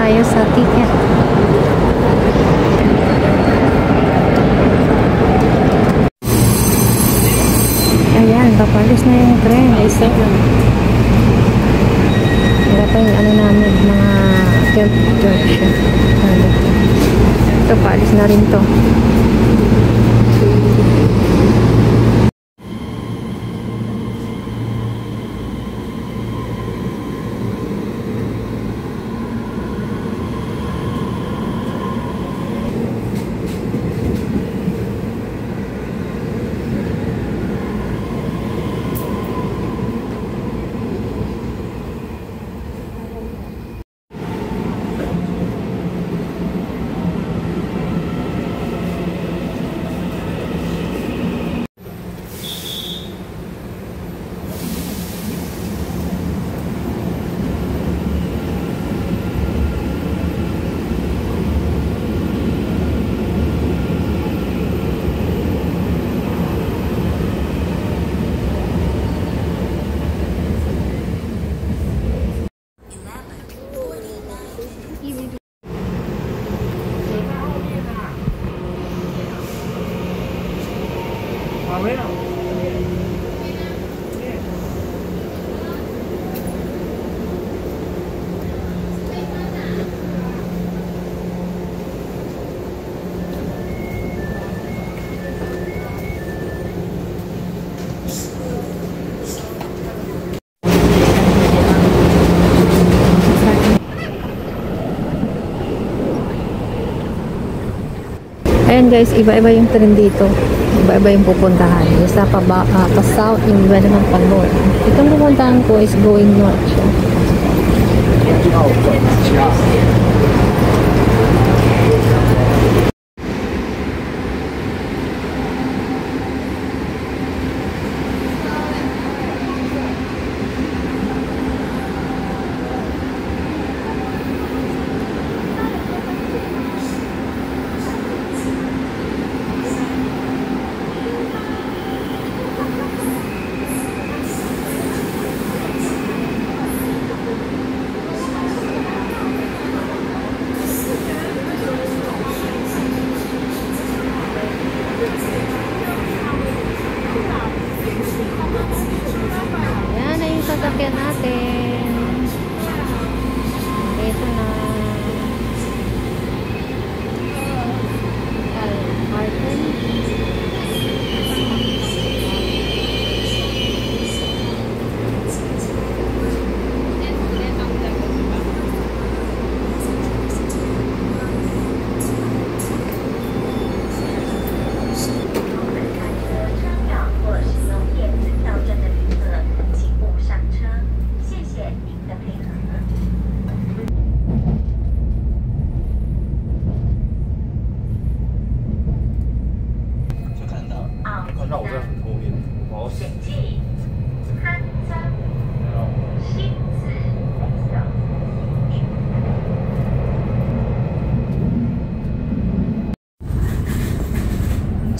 tayo sa ticket. Ayan, papalis na yung tren. Isa wala pa yung ano namin, mga church. Ito, paalis na rin to. Ayan guys, iba-iba yung tren dito. Iba-iba yung pupuntahan. Isa pa south, yung iba naman pa north. Itong pupuntahan ko is going north siya. Yan na yung sasakyan natin. Ito na. Martin.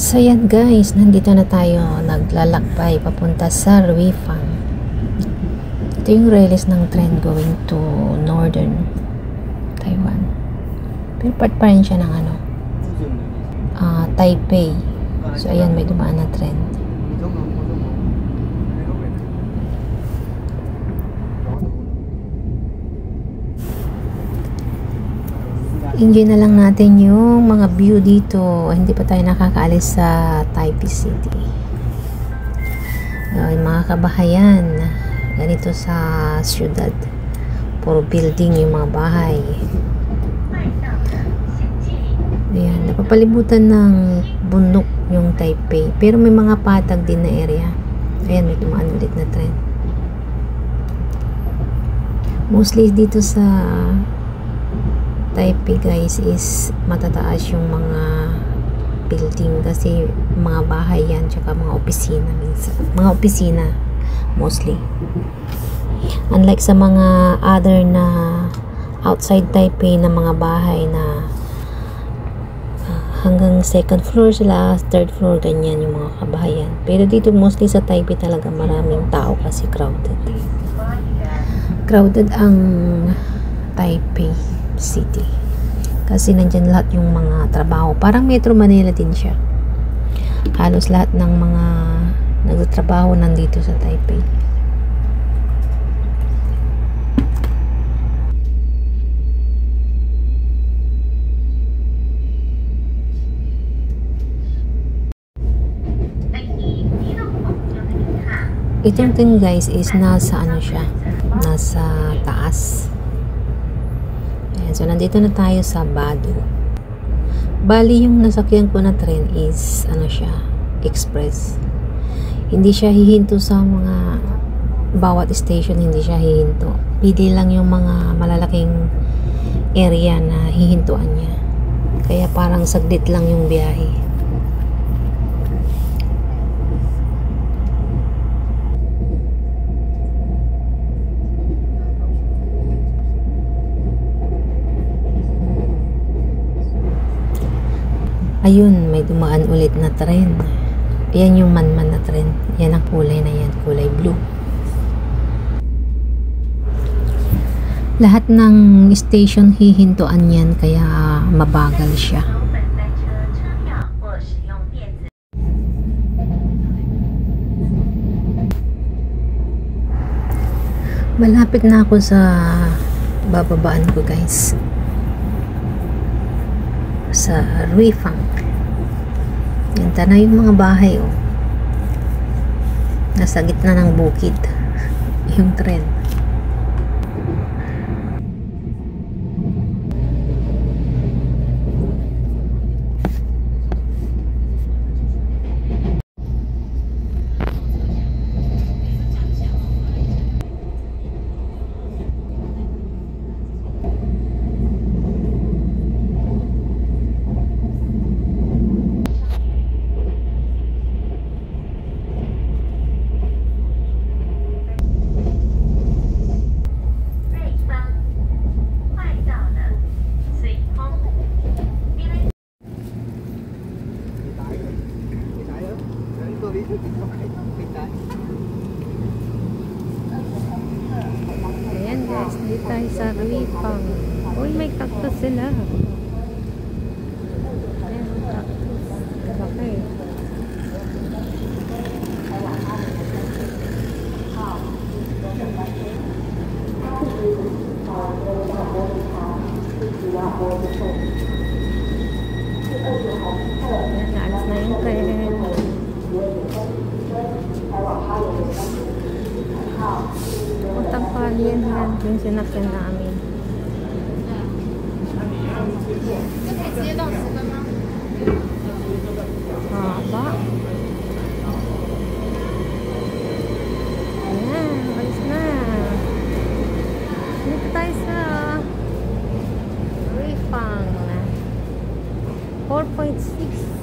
So yan guys, nandito na tayo, naglalakbay papunta sa Ruifang. Ito yung release ng train going to northern Taiwan. Pero part pa rin siya ng ano, Taipei. So ayan, may dumaan na train. Enjoy na lang natin yung mga view dito. Hindi pa tayo nakakaalis sa Taipei City. Mga kabahayan, ganito sa syudad. Puro building yung mga bahay. Ayan, napapalibutan ng bundok yung Taipei. Pero may mga patag din na area. Ayan, may tumaan ulit na tren. Mostly dito sa Taipei guys is matataas yung mga building kasi mga bahay yan tsaka mga opisina minsan. Mga opisina mostly. Unlike sa mga other na outside Taipei na mga bahay na hanggang second floor sila, third floor, ganyan yung mga kabahayan. Pero dito mostly sa Taipei talaga maraming tao kasi crowded. Crowded ang Taipei. City. Kasi nandyan lahat yung mga trabaho. Parang Metro Manila din siya. Halos lahat ng mga nagtatrabaho nandito sa Taipei. Itong thing guys is nasa ano siya, nasa taas. Ayan, so nandito na tayo sa Badu. Bali yung nasakyan ko na train is ano siya, express. Hindi siya hihinto sa mga bawat station, hindi siya hihinto. Pili lang yung mga malalaking area na hihintuan niya. Kaya parang saglit lang yung biyahe. Ayun, may dumaan ulit na tren. Yan yung manman na tren. Yan ang kulay na yan, kulay blue. Lahat ng station hihintuan yan, kaya mabagal siya. Malapit na ako sa bababaan ko guys. Sa Ruifang. Yan, na yung mga bahay oh. Nasa gitna ng bukid yung tren. Ayan guys, dito tayo sa Ruifang. Uy, may cactus sila. Ayan, cactus. Laki. Ayan, naalis na yung tren. Puntang Palian yan, yung sinakyan namin. Haba. Ayan, alis na. Dito tayo sa Ruifang. 4.6